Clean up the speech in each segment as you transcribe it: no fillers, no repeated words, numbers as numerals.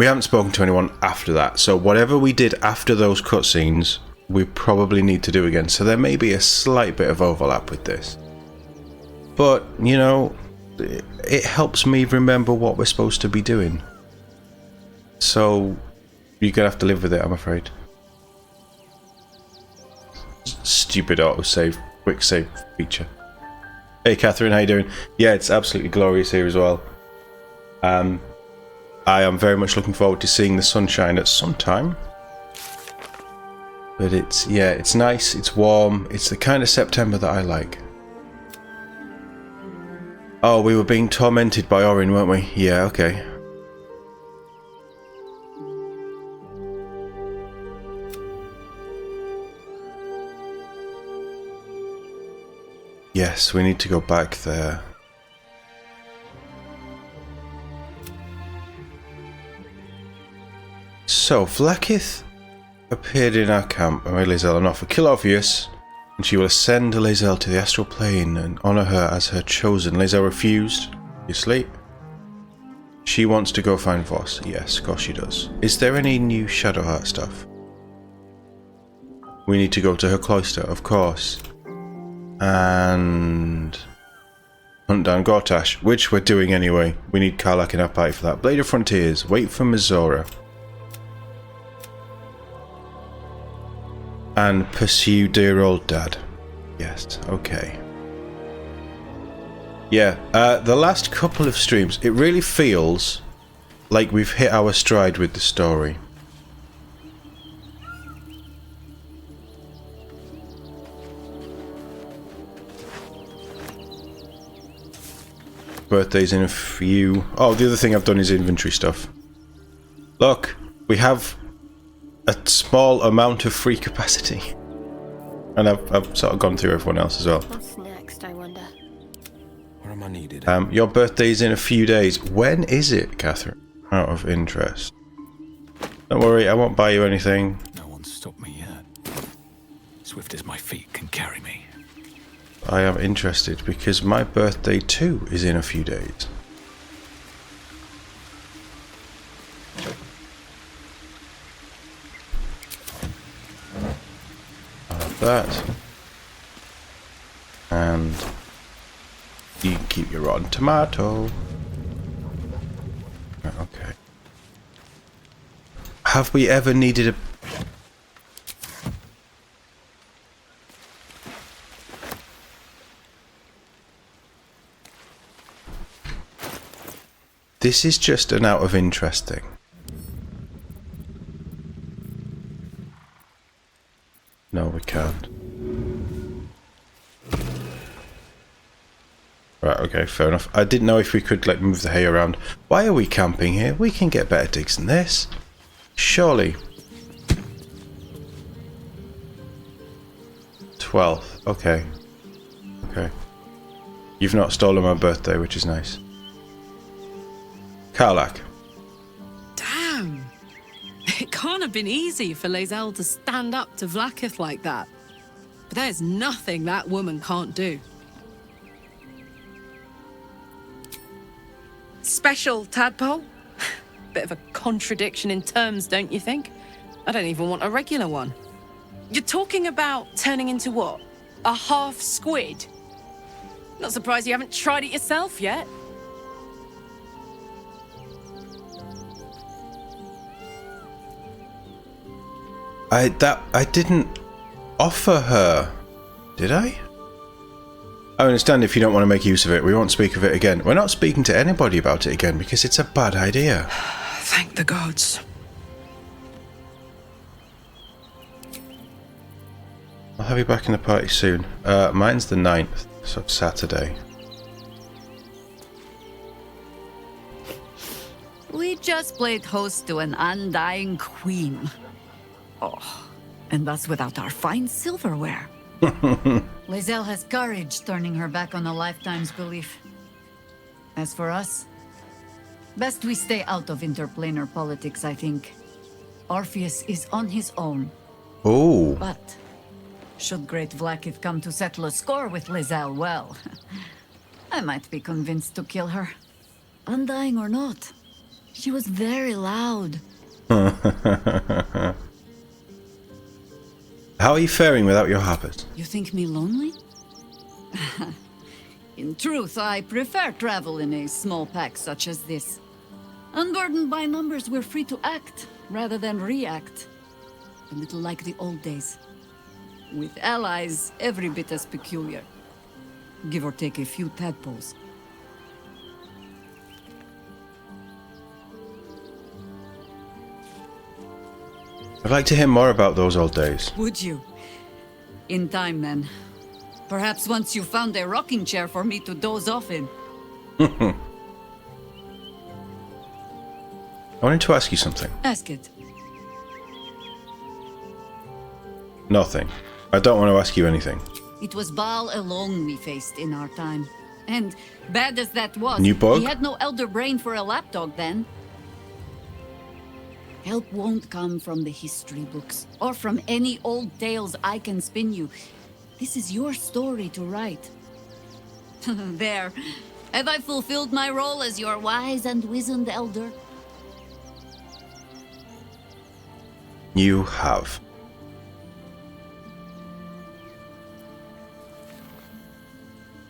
We haven't spoken to anyone after that, so whatever we did after those cutscenes, we probably need to do again. So there may be a slight bit of overlap with this. But, you know, it helps me remember what we're supposed to be doing. So, you're going to have to live with it, I'm afraid. Stupid autosave, quick save feature. Hey Catherine, how you doing? Yeah, it's absolutely glorious here as well. I am very much looking forward to seeing the sunshine at some time. But it's nice, it's warm, it's the kind of September that I like. Oh, we were being tormented by Orin, weren't we? Yeah, okay. Yes, we need to go back there. So, Vlaakith appeared in our camp and made Lae'zel an offer. Kill Orpheus, and she will ascend Lae'zel to the astral plane and honour her as her chosen. Lae'zel refused. You sleep. She wants to go find Voss. Yes, of course she does. Is there any new Shadowheart stuff? We need to go to her cloister, of course. And hunt down Gortash, which we're doing anyway. We need Karlach in our party for that. Blade of Frontiers. Wait for Mizora. And pursue dear old dad. Yes, okay. Yeah, the last couple of streams, it really feels like we've hit our stride with the story. Birthdays in a few. Oh, the other thing I've done is inventory stuff. Look, we have a small amount of free capacity. And I've sort of gone through everyone else as well. What's next, I wonder? Where am I needed? Your birthday's in a few days. When is it, Catherine? Out of interest. Don't worry, I won't buy you anything. No one's stopped me yet. Swift as my feet can carry me. I am interested because my birthday too is in a few days. That. And you can keep your rotten tomato. Okay. Have we ever needed a... This is just an out of interest thing. No, we can't. Right, okay, fair enough. I didn't know if we could, like, move the hay around. Why are we camping here? We can get better digs than this. Surely. 12th. Okay. Okay. You've not stolen my birthday, which is nice. Karlach. Damn! It can't have been easy for Lae'zel to stand up to Vlaakith like that. But there's nothing that woman can't do. Special tadpole? Bit of a contradiction in terms, don't you think? I don't even want a regular one. You're talking about turning into what? A half squid? Not surprised you haven't tried it yourself yet. I didn't offer her, did I? I understand if you don't want to make use of it, we won't speak of it again. We're not speaking to anybody about it again because it's a bad idea. Thank the gods. I'll have you back in the party soon. Mine's the 9th, so Saturday. We just played host to an undying queen. Oh, and that's without our fine silverware. Lae'zel has courage turning her back on a lifetime's belief. As for us, best we stay out of interplanar politics, I think. Orpheus is on his own. Oh. But should great Vlaakith come to settle a score with Lae'zel, well, I might be convinced to kill her. Undying or not, She was very loud. How are you faring without your habit? You think me lonely? In truth, I prefer travel in a small pack such as this. Unburdened by numbers, we're free to act rather than react. A little like the old days. With allies every bit as peculiar. Give or take a few tadpoles. I'd like to hear more about those old days. Would you? In time, then. Perhaps once you found a rocking chair for me to doze off in. I wanted to ask you something. Ask it. Nothing. I don't want to ask you anything. It was Baal alone we faced in our time. And bad as that was, New bug? he had no elder brain for a lapdog then. Help won't come from the history books, or from any old tales I can spin you. This is your story to write. There. Have I fulfilled my role as your wise and wizened elder? You have.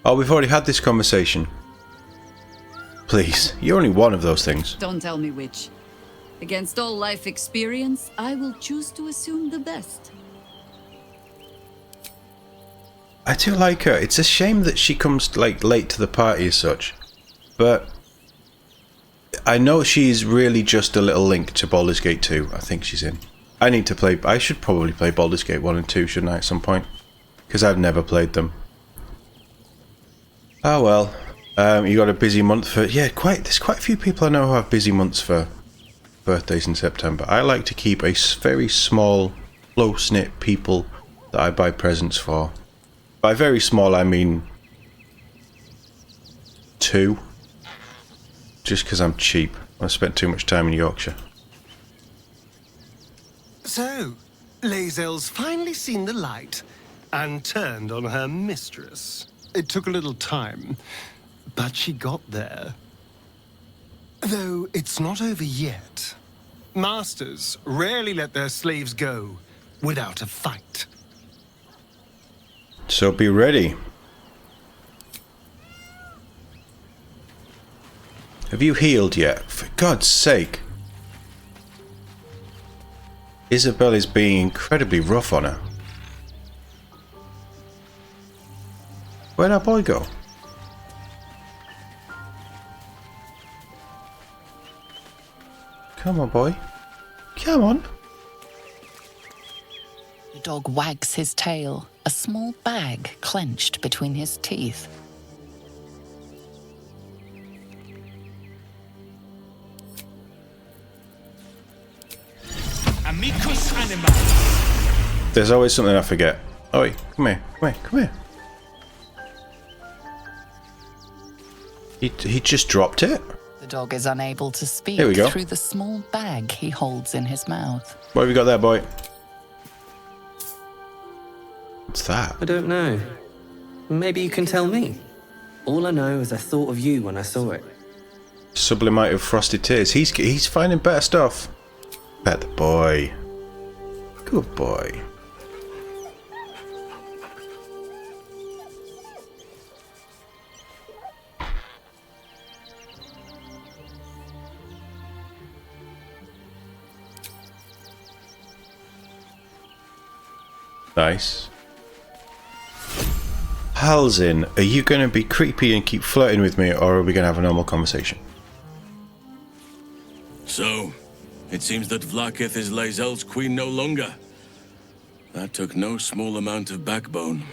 Oh, we've already had this conversation. Please, you're only one of those things. Don't tell me which. Against all life experience, I will choose to assume the best. I do like her. It's a shame that she comes like late to the party as such. But I know she's really just a little link to Baldur's Gate 2. I think she's in. I should probably play Baldur's Gate 1 and 2, shouldn't I, at some point? Because I've never played them. Oh well. You got a busy month for... Yeah, there's quite a few people I know who have busy months for birthdays in September. I like to keep a very small, close-knit people that I buy presents for. By very small, I mean 2. Just because I'm cheap. I spent too much time in Yorkshire. So, Lae'zel's finally seen the light and turned on her mistress. It took a little time, but she got there. Though it's not over yet. Masters rarely let their slaves go without a fight. So be ready. Have you healed yet? For God's sake. Isabel is being incredibly rough on her. Where'd our boy go? Come on, boy. Come on. The dog wags his tail, a small bag clenched between his teeth. Amicus animalis. There's always something I forget. Oi, come here, come here, come here. He just dropped it. The dog is unable to speak Here we go. through the small bag he holds in his mouth. What have you got there, boy? What's that? I don't know. Maybe you can tell me. All I know is I thought of you when I saw it. Sublimate of frosted tears. He's finding better stuff. Pet the boy. Good boy. Nice. Halzin, are you going to be creepy and keep flirting with me, or are we going to have a normal conversation? So, it seems that Vlaakith is Lae'zel's queen no longer. That took no small amount of backbone.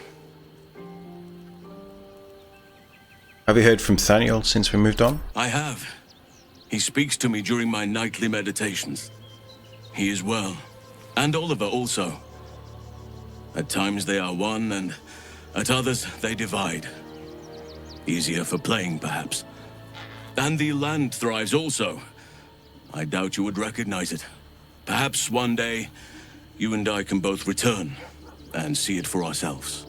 Have you heard from Thaniel since we moved on? I have. He speaks to me during my nightly meditations. He is well. And Oliver also. At times they are one, and at others they divide. Easier for playing, perhaps. And the land thrives also. I doubt you would recognize it. Perhaps one day, you and I can both return and see it for ourselves.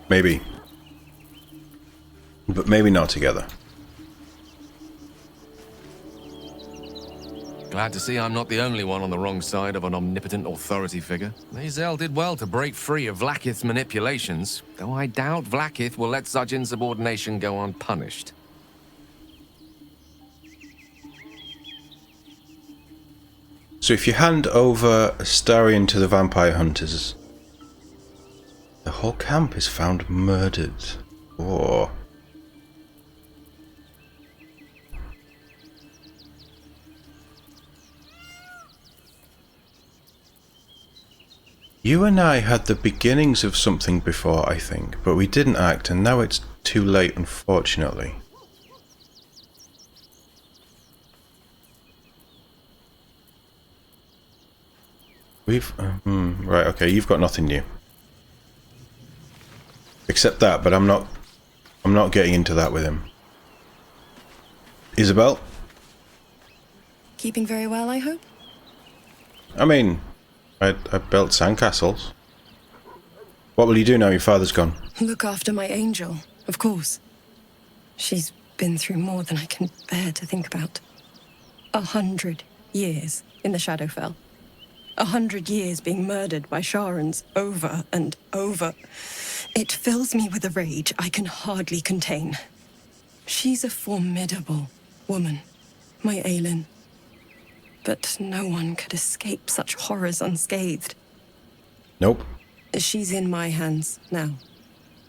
Maybe. But maybe not together. Glad to see I'm not the only one on the wrong side of an omnipotent authority figure. Lae'zel did well to break free of Vlaakith's manipulations, though I doubt Vlaakith will let such insubordination go unpunished. So if you hand over Astarion to the vampire hunters, the whole camp is found murdered. Oh. You and I had the beginnings of something before, I think, but we didn't act, and now it's too late, unfortunately. Right, okay, you've got nothing new. Except that, but I'm not getting into that with him. Isabel? Keeping very well, I hope? I mean, I built sandcastles. What will you do now your father's gone? Look after my angel, of course. She's been through more than I can bear to think about. 100 years in the Shadowfell. 100 years being murdered by Sharans over and over. It fills me with a rage I can hardly contain. She's a formidable woman, my Aelin. But no one could escape such horrors unscathed. Nope. She's in my hands now,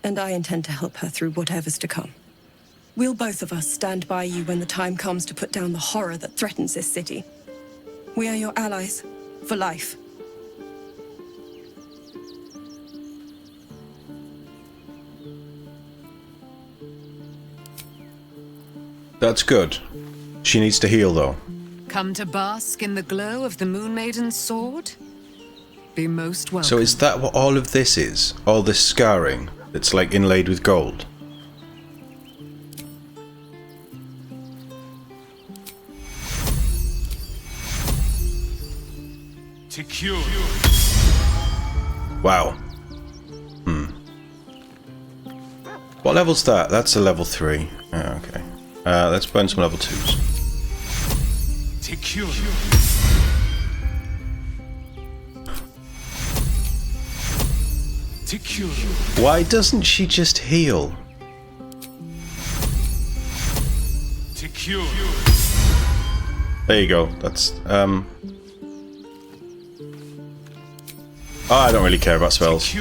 and I intend to help her through whatever's to come. We'll both of us stand by you when the time comes to put down the horror that threatens this city. We are your allies, for life. That's good. She needs to heal, though. Come to bask in the glow of the Moon Maiden's sword? Be most welcome. So is that what all of this is? All this scarring that's like inlaid with gold? Wow. What level's that? That's a level 3. Oh, okay. Let's burn some level 2s. Why doesn't she just heal? There you go. That's oh, I don't really care about spells.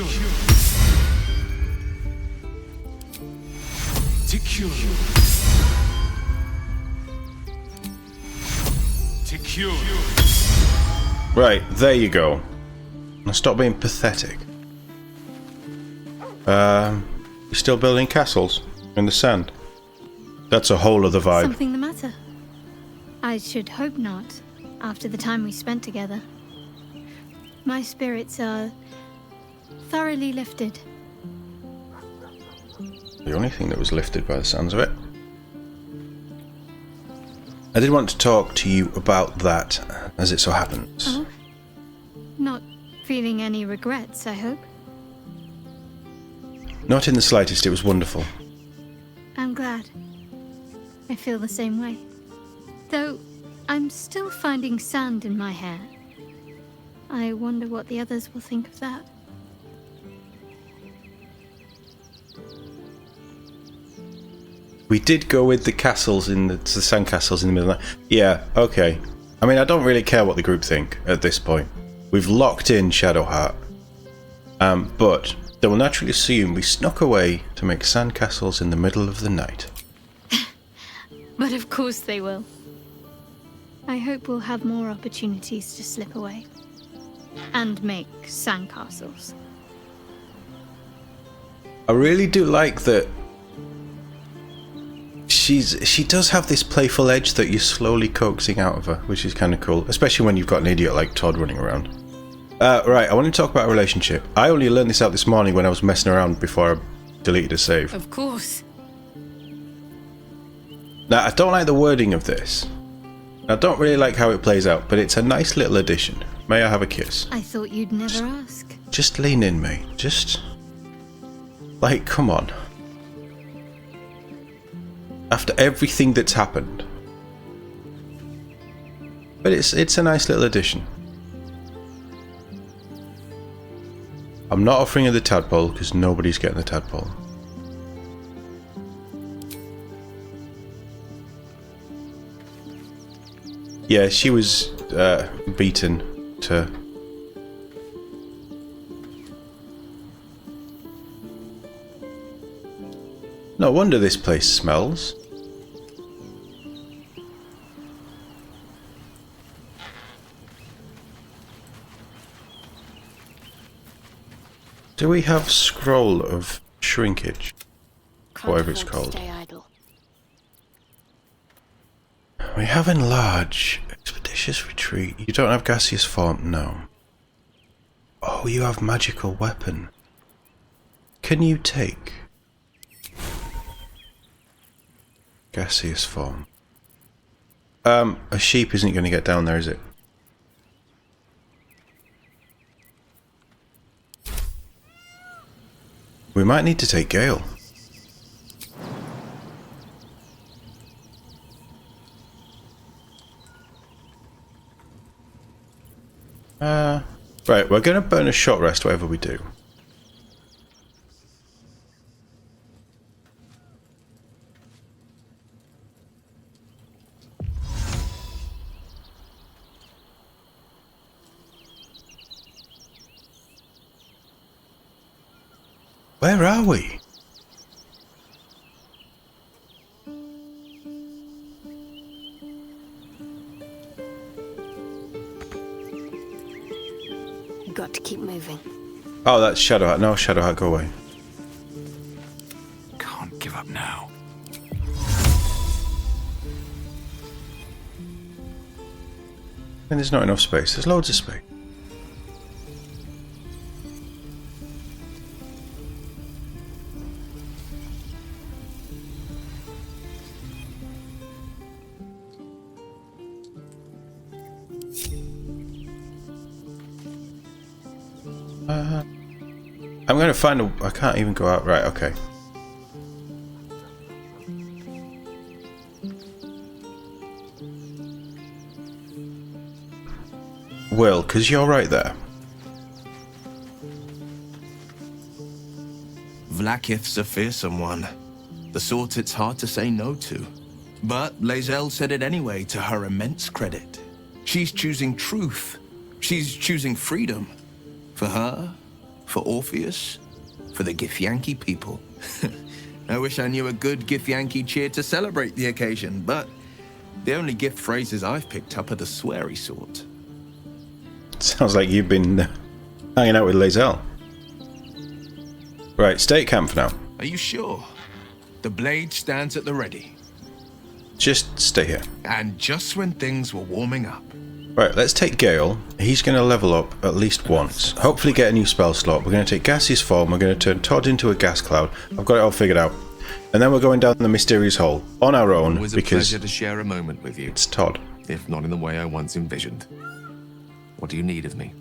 Right, there you go. Now stop being pathetic. You're still building castles in the sand. That's a whole other vibe. Something the matter? I should hope not, after the time we spent together. My spirits are thoroughly lifted. The only thing that was lifted by the sounds of it. I did want to talk to you about that, as it so happens. Oh? Not feeling any regrets, I hope? Not in the slightest, it was wonderful. I'm glad. I feel the same way. Though, I'm still finding sand in my hair. I wonder what the others will think of that. We did go with the castles in the sand castles in the middle of the night. Yeah, okay. I mean, I don't really care what the group think at this point. We've locked in Shadowheart. But they will naturally assume we snuck away to make sand castles in the middle of the night. But of course they will. I hope we'll have more opportunities to slip away. And make sandcastles. I really do like that she does have this playful edge that you're slowly coaxing out of her, which is kind of cool, especially when you've got an idiot like TOD running around. Right, I want to talk about a relationship. I only learned this out this morning when I was messing around before I deleted a save. Of course. Now, I don't like the wording of this. I don't really like how it plays out, but it's a nice little addition. May I have a kiss? I thought you'd never ask. Just lean in, mate. Just... like, come on. After everything that's happened. But it's a nice little addition. I'm not offering her the tadpole because nobody's getting the tadpole. Yeah, she was beaten to... No wonder this place smells. Do we have scroll of shrinkage? Whatever it's called. We have enlarge. Expeditious retreat. You don't have gaseous form? No. Oh, you have magical weapon. Can you take gaseous form? A sheep isn't going to get down there, is it? We might need to take Gale. Right, we're going to burn a short rest whatever we do. Where are we? Got to keep moving. Oh, that's Shadowheart. No, Shadowheart, go away. Can't give up now. And there's not enough space. There's loads of space. I'm going to find a... I can't even go out. Right, okay. Will, because you're right there. Vlaakith's a fearsome one. The sort it's hard to say no to. But Lae'zel said it anyway, to her immense credit. She's choosing truth. She's choosing freedom. For her, for Orpheus, for the Githyanki people. I wish I knew a good Githyanki cheer to celebrate the occasion, but the only gift phrases I've picked up are the sweary sort. Sounds like you've been hanging out with Lae'zel. Right, stay at camp for now. Are you sure? The blade stands at the ready. Just stay here. And just when things were warming up. Right, let's take Gale. He's going to level up at least once. Hopefully get a new spell slot. We're going to take gaseous form. We're going to turn TOD into a gas cloud. I've got it all figured out. And then we're going down the mysterious hole on our own. Always because a pleasure to share a moment with you. It's TOD. If not in the way I once envisioned. What do you need of me?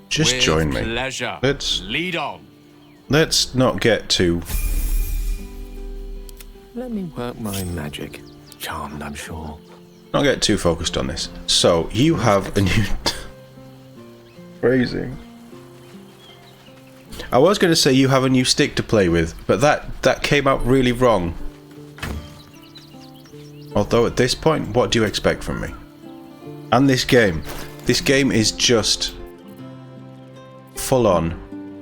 Just join me. Pleasure. Let's lead on. Let's not get too... Let me work my magic. Charmed, I'm sure. Not get too focused on this. So, you have a new... Phrasing. I was going to say you have a new stick to play with, but that came out really wrong. Although at this point, what do you expect from me? And this game. This game is just... full on.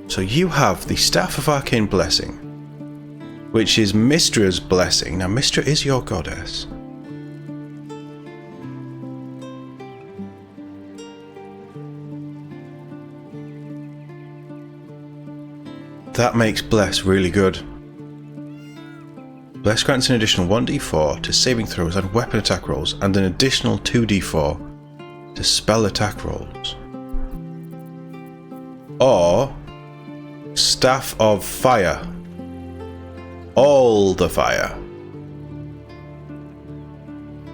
So you have the Staff of Arcane Blessing, which is Mystra's blessing. Now Mystra is your goddess. That makes Bless really good. Bless grants an additional 1d4 to saving throws and weapon attack rolls, and an additional 2d4 to spell attack rolls. Or Staff of Fire. all the fire.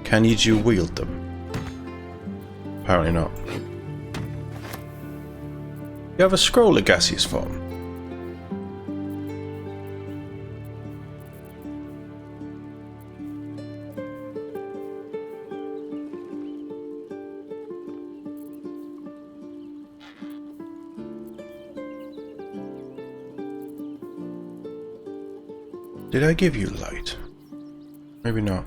Can you dual wield them? Apparently not. You have a scroll of gaseous form. Did I give you light? Maybe not.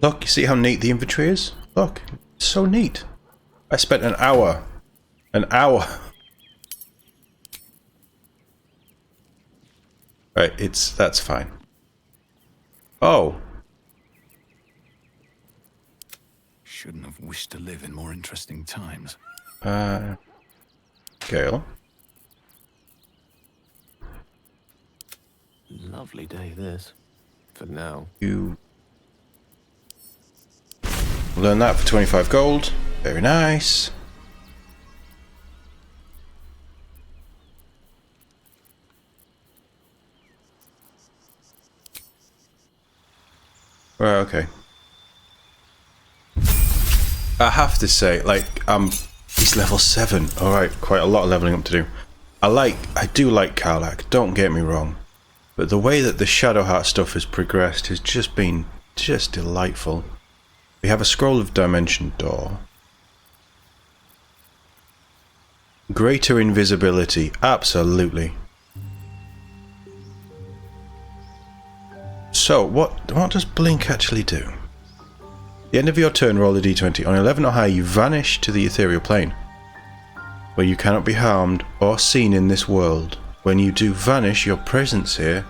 Look, you see how neat the inventory is? Look, it's so neat. I spent an hour. An hour. Right, that's fine. Oh. Shouldn't have wished to live in more interesting times. Gale. Lovely day, this. For now. You learn that for 25 gold. Very nice. Well, okay. I have to say, like, he's level 7. Alright, quite a lot of leveling up to do. I do like Karlach, don't get me wrong. But the way that the Shadowheart stuff has progressed has just been delightful. We have a Scroll of Dimension Door. Greater invisibility, absolutely. So, what does Blink actually do? At the end of your turn, roll a d20. On 11 or higher, you vanish to the ethereal plane, where you cannot be harmed or seen in this world. When you do vanish, your presence here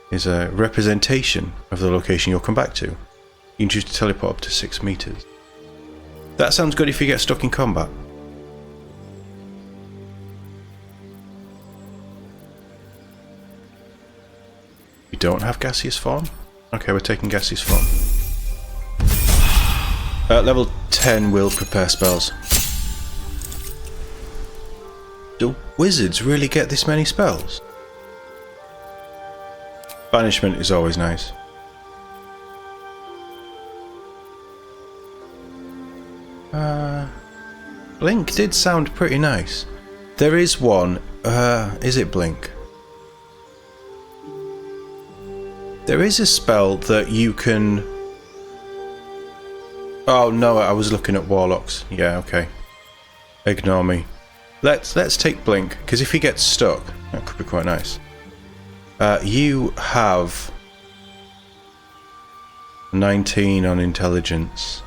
is a representation of the location you'll come back to. You can choose to teleport up to 6 meters. That sounds good if you get stuck in combat. You don't have gaseous form? Okay, we're taking gaseous form. Level 10 will prepare spells. Do wizards really get this many spells? Banishment is always nice. Blink did sound pretty nice. There is one. Is it Blink? There is a spell that you can... Oh no, I was looking at warlocks. Yeah, okay. Ignore me. Let's take Blink, because if he gets stuck, that could be quite nice. You have 19 on intelligence.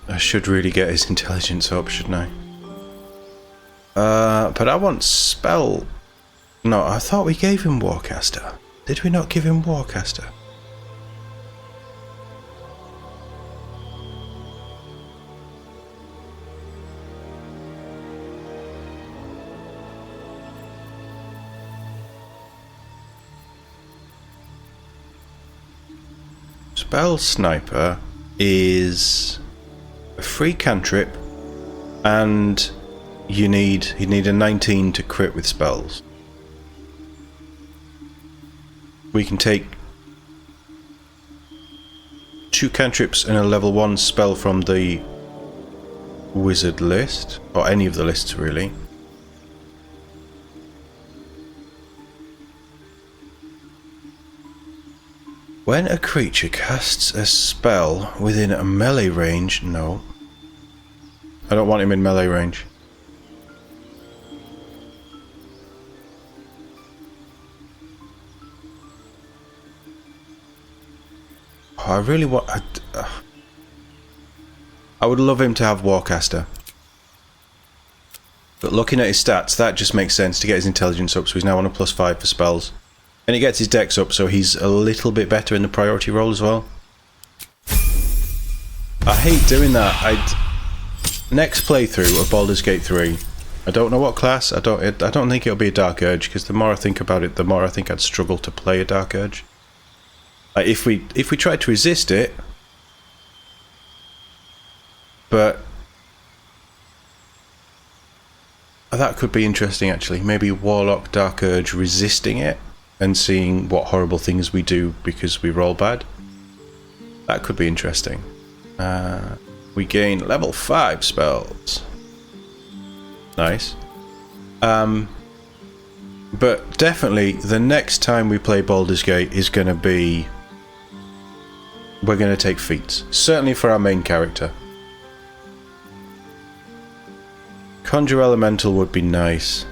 I should really get his intelligence up, shouldn't I? But I want spell... No, I thought we gave him Warcaster. Did we not give him Warcaster? Spell Sniper is a free cantrip, and you need a 19 to crit with spells. We can take 2 cantrips and a level 1 spell from the wizard list, or any of the lists really. When a creature casts a spell within a melee range... No. I don't want him in melee range. Oh, I really want... I would love him to have Warcaster. But looking at his stats, that just makes sense to get his intelligence up, so he's now on a +5 for spells. And he gets his dex up, so he's a little bit better in the priority roll as well. I hate doing that. Next playthrough of Baldur's Gate 3, I don't know what class. I don't think it'll be a Dark Urge, because the more I think about it, the more I think I'd struggle to play a Dark Urge. Like if we tried to resist it, but that could be interesting actually. Maybe Warlock Dark Urge resisting it and seeing what horrible things we do because we roll bad. That could be interesting. We gain level 5 spells. Nice. But definitely the next time we play Baldur's Gate is going to be... we're going to take feats. Certainly for our main character. Conjure Elemental would be nice.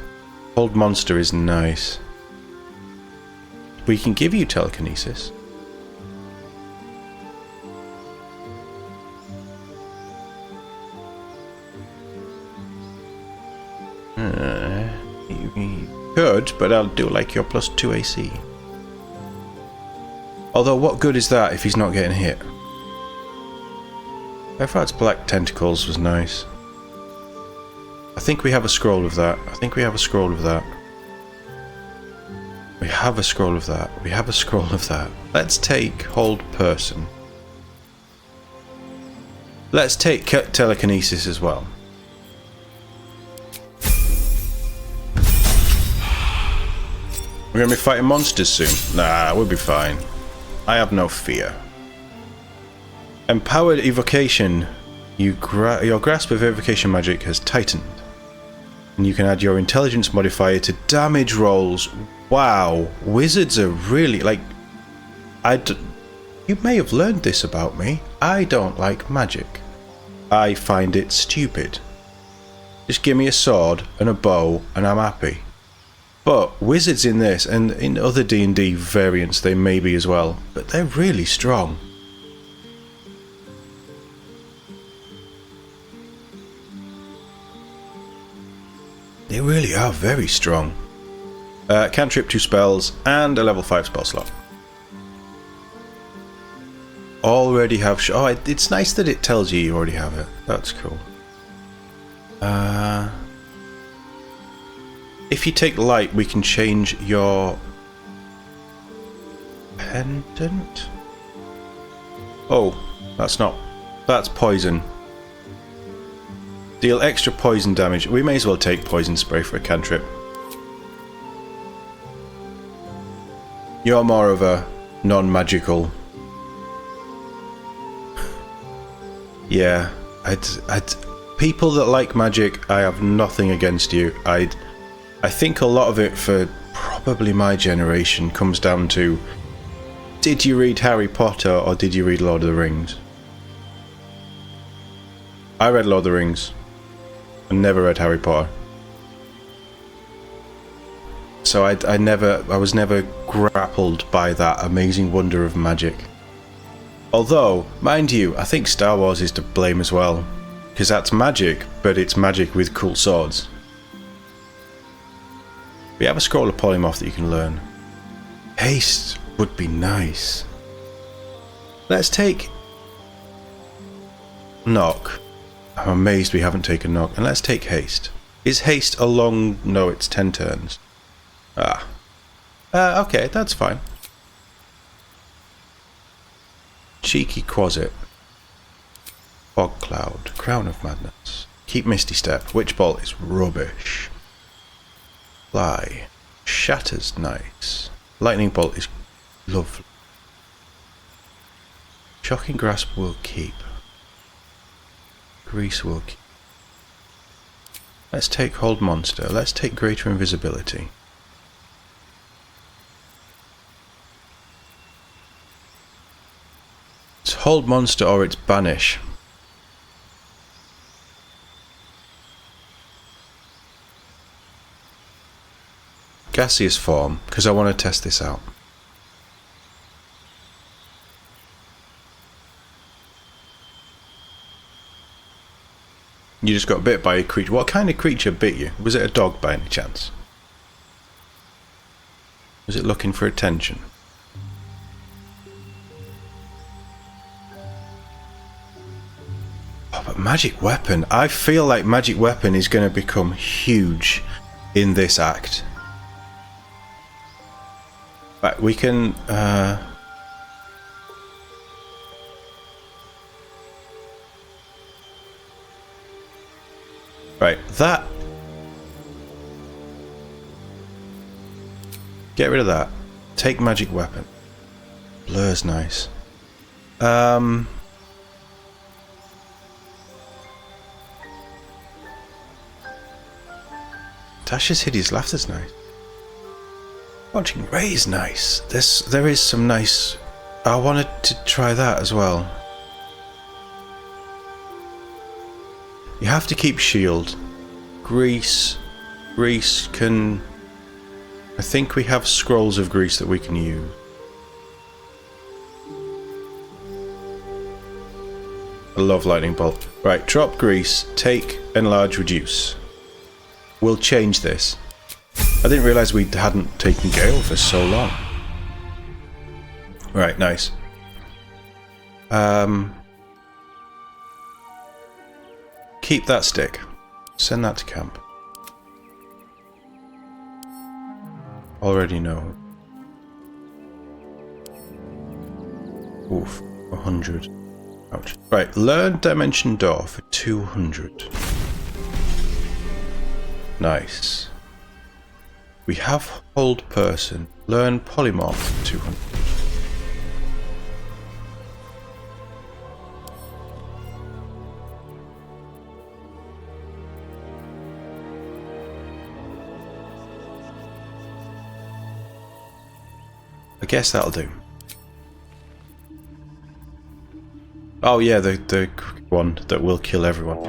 Hold Monster is nice. We can give you telekinesis. You could, but I'll do like your +2 AC. Although, what good is that if he's not getting hit? Everard's Black Tentacles was nice. I think we have a scroll of that. We have a scroll of that. Let's take Hold Person. Let's take Telekinesis as well. We're going to be fighting monsters soon. Nah, we'll be fine. I have no fear. Empowered Evocation. Your grasp of evocation magic has tightened. And you can add your intelligence modifier to damage rolls. Wow. Wizards are really, like... You may have learned this about me. I don't like magic. I find it stupid. Just give me a sword and a bow and I'm happy. But wizards in this, and in other D&D variants they may be as well, but they're really strong. They really are very strong. Cantrip 2 spells and a level 5 spell slot. Already have... it's nice that it tells you already have it. That's cool. If you take light, we can change your pendant. Oh, that's poison. Deal extra poison damage. We may as well take poison spray for a cantrip. You're more of a non-magical. Yeah, people that like magic, I have nothing against you. I think a lot of it for probably my generation comes down to, did you read Harry Potter or did you read Lord of the Rings? I read Lord of the Rings. I never read Harry Potter. So I was never grappled by that amazing wonder of magic. Although, mind you, I think Star Wars is to blame as well. Because that's magic, but it's magic with cool swords. We have a scroll of polymorph that you can learn. Haste would be nice. Let's take Knock. I'm amazed we haven't taken Knock. And let's take Haste. Is Haste a long... No, it's 10 turns. Okay, that's fine. Cheeky Quasit. Fog Cloud. Crown of Madness. Keep Misty Step. Witch Bolt is rubbish. Fly. Shatter's nice. Lightning Bolt is lovely. Shocking Grasp will keep. Grease will keep. Let's take Hold Monster. Let's take Greater Invisibility. It's Hold Monster or it's Banish. Gaseous form, because I want to test this out. You just got bit by a creature. What kind of creature bit you? Was it a dog by any chance? Was it looking for attention? Oh, but Magic Weapon. I feel like Magic Weapon is going to become huge in this act. Right, we can Right, that. Get rid of that. Take magic weapon. Blur's nice. Tasha's hideous laughter's nice. Watching Ray's nice. There is some nice. I wanted to try that as well. You have to keep shield. Grease can. I think we have scrolls of grease that we can use. I love lightning bolt. Right, drop grease, take, enlarge, reduce. We'll change this. I didn't realise we hadn't taken Gale for so long. Right, nice. Keep that stick. Send that to camp. Already know. Oof, 100. Ouch. Right, learn Dimension Door for 200. Nice. We have Hold Person. Learn Polymorph for 200. I guess that'll do. Oh yeah, the one that will kill everyone.